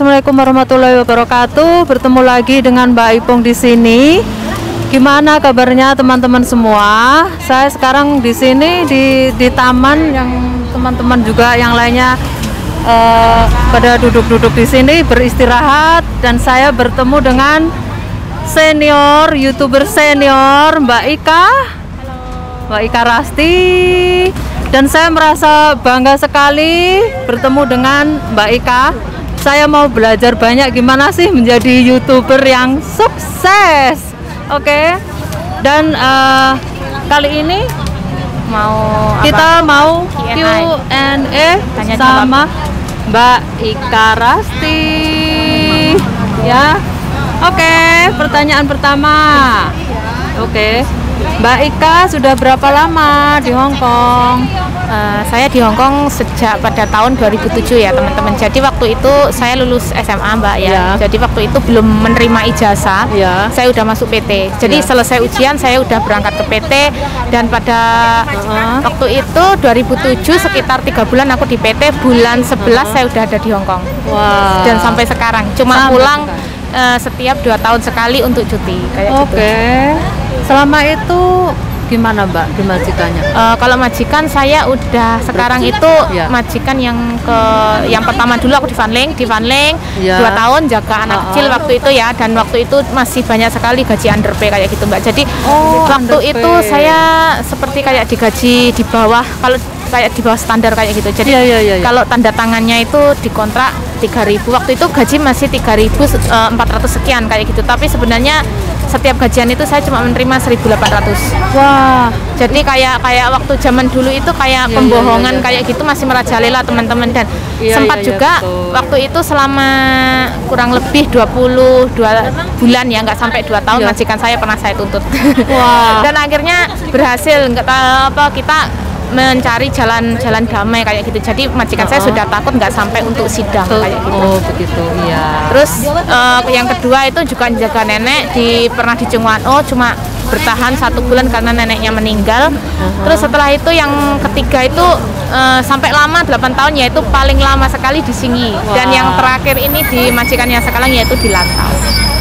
Assalamualaikum warahmatullahi wabarakatuh. Bertemu lagi dengan Mbak Ipung di sini. Gimana kabarnya teman-teman semua? Saya sekarang di sini di taman yang teman-teman juga yang lainnya pada duduk-duduk di sini beristirahat, dan saya bertemu dengan senior YouTuber senior Mbak Ika. Halo. Mbak Ika Rasti. Dan saya merasa bangga sekali bertemu dengan Mbak Ika. Saya mau belajar banyak gimana sih menjadi YouTuber yang sukses. Oke. Dan kali ini kita mau Q&A sama Mbak Ika Rasti. Ya. Oke, pertanyaan pertama. Oke. Mbak Ika sudah berapa lama di Hong Kong? Saya di Hong Kong sejak pada tahun 2007 ya teman-teman. Jadi waktu itu saya lulus SMA Mbak ya. Jadi waktu itu belum menerima ijazah. Saya udah masuk PT. Jadi selesai ujian saya udah berangkat ke PT, dan pada waktu itu 2007 sekitar 3 bulan aku di PT. Bulan 11 saya udah ada di Hong Kong. Wow. Dan sampai sekarang cuma pulang setiap 2 tahun sekali untuk cuti kayak gitu. Selama itu gimana Mbak di majikannya? Kalau majikan saya udah sekarang itu majikan yang pertama dulu aku di Fanling 2 tahun jaga anak kecil waktu itu ya, dan waktu itu masih banyak sekali gaji under pay kayak gitu Mbak. Jadi waktu itu saya seperti kayak digaji di bawah, kalau kayak di bawah standar kayak gitu. Jadi kalau tanda tangannya itu dikontrak 3.000, waktu itu gaji masih 3.400 sekian kayak gitu, tapi sebenarnya setiap gajian itu saya cuma menerima 1.800. Wah, jadi kayak waktu zaman dulu itu kayak pembohongan kayak gitu masih merajalela teman-teman. Dan sempat juga waktu itu selama kurang lebih 22 bulan ya, nggak sampai 2 tahun majikan saya pernah saya tuntut. Wah. Dan akhirnya berhasil, nggak tahu apa, kita mencari jalan damai kayak gitu. Jadi majikan saya sudah takut nggak sampai untuk sidang kayak gitu. Oh begitu, iya. Terus yang kedua itu juga jaga nenek pernah di Chung Wan Oh, cuma bertahan 1 bulan karena neneknya meninggal. Terus setelah itu yang ketiga itu sampai lama 8 tahun, yaitu paling lama sekali di Singi. Dan yang terakhir ini di majikan yang sekarang yaitu di Lantau.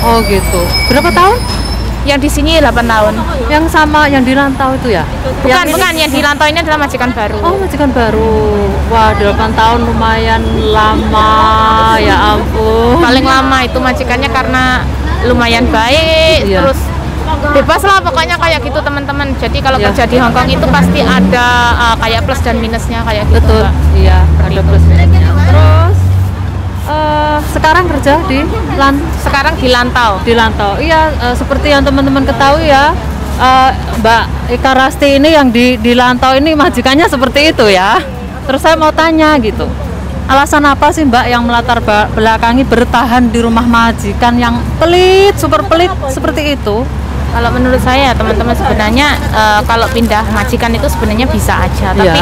Oh gitu. Berapa tahun? Yang di sini 8 tahun. Yang sama yang di Lantau itu ya? Bukan, yang di Lantau ini adalah majikan baru. Oh, majikan baru. Wah, 8 tahun lumayan lama. Ya ampun. Paling lama itu majikannya karena lumayan baik, terus bebas lah pokoknya kayak gitu teman-teman. Jadi kalau kerja di Hong Kong itu pasti ada kayak plus dan minusnya kayak gitu. Betul. Iya, ada plus minusnya. Terus sekarang kerja sekarang di Lantau. Di Lantau. Iya, seperti yang teman-teman ketahui ya, Mbak Ika Rasti ini yang di Lantau ini majikannya seperti itu ya. Terus saya mau tanya gitu, alasan apa sih Mbak yang melatar belakangi bertahan di rumah majikan yang pelit, super pelit seperti itu? Kalau menurut saya teman-teman sebenarnya kalau pindah majikan itu sebenarnya bisa aja, tapi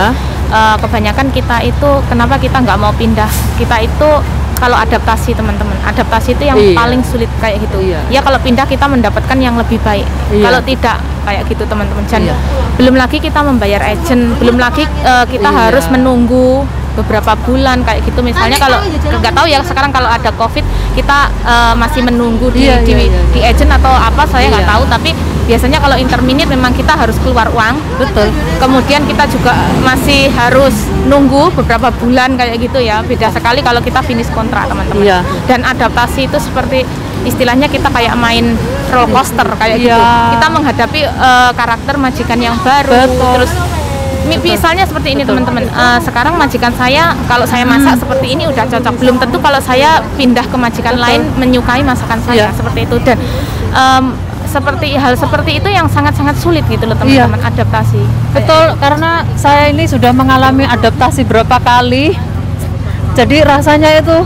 kebanyakan kita itu kenapa kita nggak mau pindah? Kita itu kalau adaptasi teman-teman, adaptasi itu yang paling sulit kayak gitu. Ya kalau pindah kita mendapatkan yang lebih baik. Kalau tidak kayak gitu teman-teman. Dan belum lagi kita membayar agent, belum lagi kita harus menunggu beberapa bulan kayak gitu. Misalnya kalau nggak tahu ya sekarang kalau ada COVID kita masih menunggu di agent atau apa, saya nggak tahu. Tapi biasanya kalau interminate memang kita harus keluar uang. Betul. Kemudian kita juga masih harus nunggu beberapa bulan kayak gitu ya. Beda sekali kalau kita finish kontrak teman-teman. Dan adaptasi itu seperti istilahnya kita kayak main roller coaster kayak gitu. Kita menghadapi karakter majikan yang baru. Terus misalnya seperti ini teman-teman, sekarang majikan saya kalau saya masak seperti ini udah cocok, belum tentu kalau saya pindah ke majikan lain menyukai masakan saya seperti itu. Dan hal seperti itu yang sangat-sangat sulit gitu loh teman-teman, adaptasi. Betul, karena saya ini sudah mengalami adaptasi berapa kali, jadi rasanya itu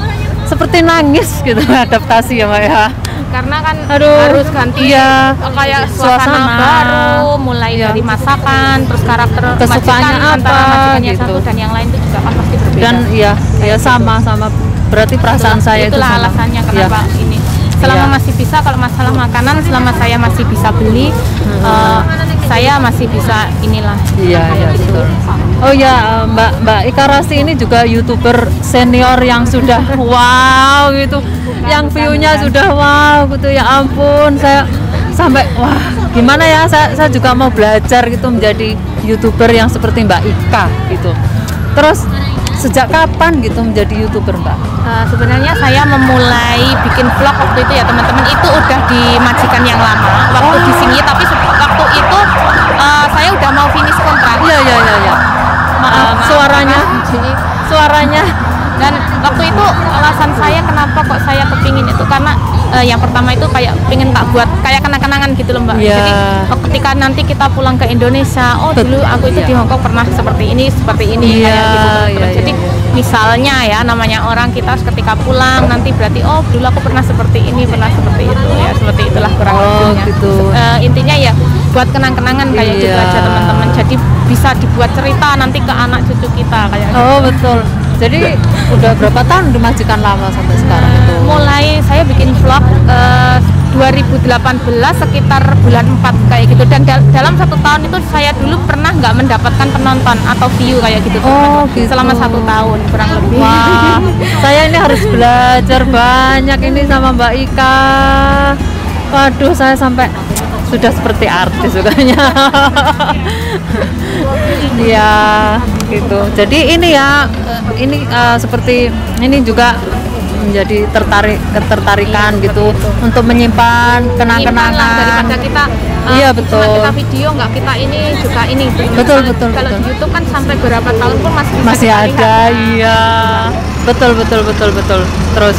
seperti nangis gitu adaptasi ya Mbak ya. Karena kan harus ganti kayak suasana baru, mulai dari masakan, terus karakter majikan antara majikan yang satu dan yang lain itu juga kan pasti berbeda. Dan sama berarti perasaan saya itu itulah alasannya kenapa ini. selama masih bisa. Kalau masalah makanan, selama saya masih bisa beli, saya masih bisa inilah. Iya, gitu. Oh ya, Mbak Ika Rasti ini juga YouTuber senior yang sudah wow gitu, yang view-nya sudah wow gitu, ya ampun, saya sampai wah gimana ya, saya juga mau belajar gitu menjadi YouTuber yang seperti Mbak Ika gitu. Terus sejak kapan gitu menjadi YouTuber, Mbak? Sebenarnya saya memulai bikin vlog waktu itu ya teman-teman, itu udah di majikan yang lama waktu di sini, tapi waktu itu saya udah mau finish kontrak. Iya. Maaf, suaranya. Dan waktu itu alasan saya kenapa kok saya kepingin itu karena yang pertama itu kayak pengen tak buat kayak kenang-kenangan gitu loh Mbak. Yeah. Jadi ketika nanti kita pulang ke Indonesia, oh dulu aku itu di Hongkong pernah seperti ini kayak gitu. Jadi misalnya ya, namanya orang kita ketika pulang nanti berarti oh dulu aku pernah seperti ini, pernah seperti itu ya, seperti itulah kurang lebihnya. Gitu. Intinya ya buat kenang-kenangan kayak gitu aja teman-teman. Jadi bisa dibuat cerita nanti ke anak cucu kita kayak gitu. Oh betul. Jadi udah berapa tahun di majikan lama sampai sekarang itu? Mulai saya bikin vlog 2018 sekitar bulan 4 kayak gitu, dan dalam 1 tahun itu saya dulu pernah nggak mendapatkan penonton atau view kayak gitu, gitu. Selama 1 tahun kurang lebih. Wah, saya ini harus belajar banyak ini sama Mbak Ika. Waduh, saya sampai sudah seperti artis sukanya. Ya gitu. Jadi ini ya, ini seperti ini juga menjadi ketertarikan gitu untuk menyimpan kenang-kenangan daripada kita betul. Kita video nggak kita ini juga ini betul. Kalau di YouTube kan sampai berapa tahun pun masih ada. Iya, betul. Terus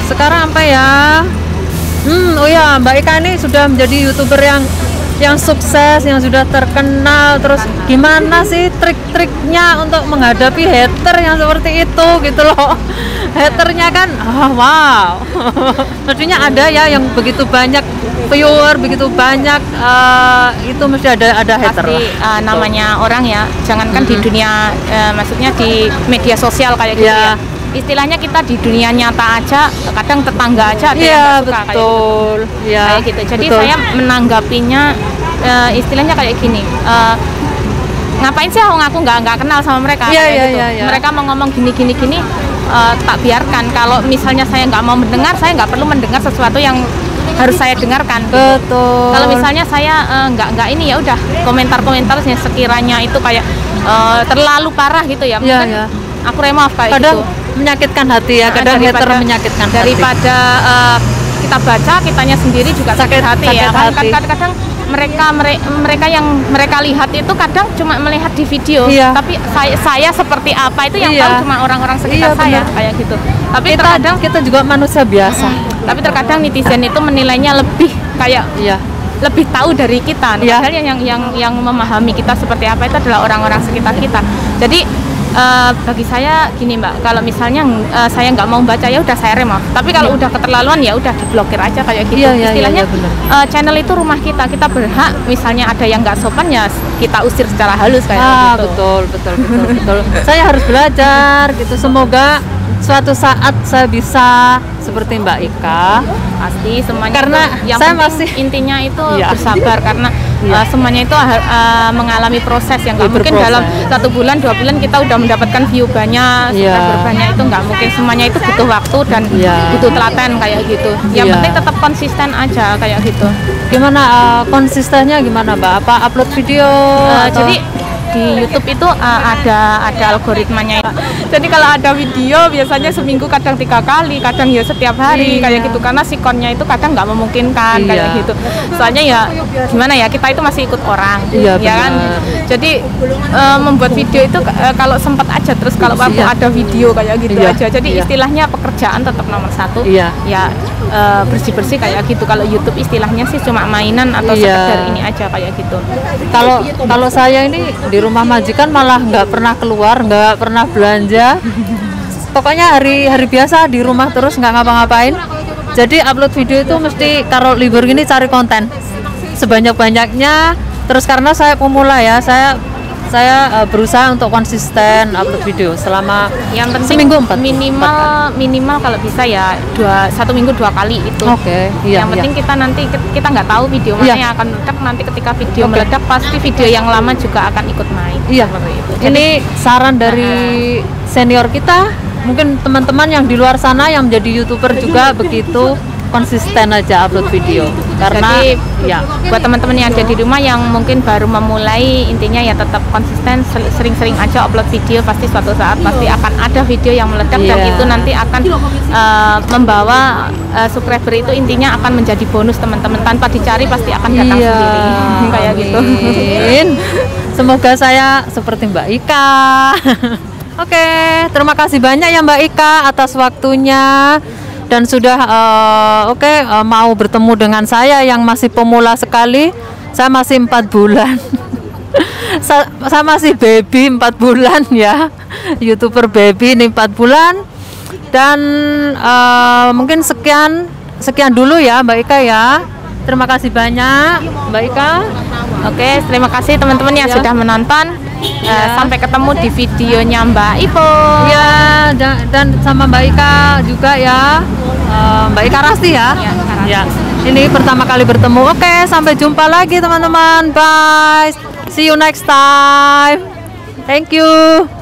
sekarang apa ya? Oh ya, Mbak Ika ini sudah menjadi YouTuber yang sukses, yang sudah terkenal. Terus gimana sih trik-triknya untuk menghadapi hater yang seperti itu gitu loh? Haternya kan, wow. Maksudnya ada ya yang begitu banyak viewer, begitu banyak itu mesti ada hater. Pasti namanya orang ya, jangankan di dunia, maksudnya di media sosial kayak gitu ya. Istilahnya kita di dunia nyata aja kadang tetangga aja ada yang suka betul. Kayak gitu. Jadi betul. Saya menanggapinya istilahnya kayak gini, ngapain sih aku nggak kenal sama mereka gitu. Mereka mau ngomong gini tak biarkan. Kalau misalnya saya nggak mau mendengar, saya nggak perlu mendengar sesuatu yang harus saya dengarkan. Betul. Kalau misalnya saya nggak ini, ya udah komentar-komentarnya sekiranya itu kayak terlalu parah gitu ya, mungkin aku remove kayak kadang gitu. Menyakitkan hati ya, kadang hater menyakitkan daripada kita baca, kitanya sendiri juga sakit hati ya kan. Kadang mereka yang mereka lihat itu kadang cuma melihat di video, tapi saya seperti apa itu yang tahu cuma orang-orang sekitar saya kayak gitu. Tapi terkadang kita juga manusia biasa. Tapi terkadang netizen itu menilainya lebih kayak lebih tahu dari kita. Padahal yang memahami kita seperti apa itu adalah orang-orang sekitar kita. Jadi bagi saya gini Mbak, kalau misalnya saya nggak mau baca ya udah saya remove. Tapi kalau udah keterlaluan ya udah diblokir aja kayak gitu. Istilahnya channel itu rumah kita berhak misalnya ada yang nggak sopan ya kita usir secara halus kayak gitu. Betul. Saya harus belajar gitu. Semoga suatu saat saya bisa seperti Mbak Ika. Pasti semuanya. Karena yang saya masih intinya itu bersabar karena semuanya itu mengalami proses yang nggak mungkin dalam 1 bulan 2 bulan kita udah mendapatkan view banyak, subscriber banyak, itu nggak mungkin. Semuanya itu butuh waktu dan butuh telaten kayak gitu. Yang penting tetap konsisten aja kayak gitu. Gimana konsistennya gimana Mbak? Apa upload video? Jadi di YouTube itu ada algoritmanya. Jadi kalau ada video biasanya seminggu kadang 3 kali, kadang ya setiap hari kayak gitu, karena sikonnya itu kadang nggak memungkinkan kayak gitu. Soalnya ya gimana ya, kita itu masih ikut orang, ya kan. Jadi membuat video itu kalau sempat aja, terus kalau waktu ada video kayak gitu aja. Jadi istilahnya pekerjaan tetap nomor 1. Ya bersih-bersih kayak gitu. Kalau YouTube istilahnya sih cuma mainan atau sekedar ini aja kayak gitu. Kalau saya ini di rumah majikan malah nggak pernah keluar, nggak pernah belanja. Pokoknya hari biasa di rumah terus, nggak ngapa-ngapain. Jadi upload video itu mesti kalau libur gini cari konten sebanyak-banyaknya. Terus karena saya pemula ya, saya saya berusaha untuk konsisten upload video selama yang penting seminggu minimal kalau bisa ya 1 minggu 2 kali itu. Oke, iya. Yang penting kita nanti kita nggak tahu video mana yang akan meledak, nanti ketika video meledak pasti video yang lama juga akan ikut naik. Iya. Itu. Ini saran dari senior kita, mungkin teman-teman yang di luar sana yang menjadi YouTuber juga begitu, konsisten aja upload video. Karena jadi, ya buat teman-teman yang ada di rumah yang mungkin baru memulai, intinya ya tetap konsisten, sering-sering aja upload video, pasti suatu saat pasti akan ada video yang meledak dan itu nanti akan membawa subscriber itu intinya akan menjadi bonus teman-teman, tanpa dicari pasti akan datang sendiri. Kayak gitu. Semoga saya seperti Mbak Ika. Oke, terima kasih banyak ya Mbak Ika atas waktunya. Dan sudah mau bertemu dengan saya yang masih pemula sekali. Saya masih 4 bulan. saya masih baby 4 bulan ya, YouTuber baby ini 4 bulan. Dan mungkin sekian dulu ya Mbak Ika ya. Terima kasih banyak Mbak Ika. Oke, terima kasih teman-teman yang sudah menonton. Sampai ketemu di videonya Mbak Ipo. Ya, dan sama Mbak Ika juga ya. Mbak Ika Rasti ya. Ya. Ini pertama kali bertemu. Oke, sampai jumpa lagi teman-teman. Bye. See you next time. Thank you.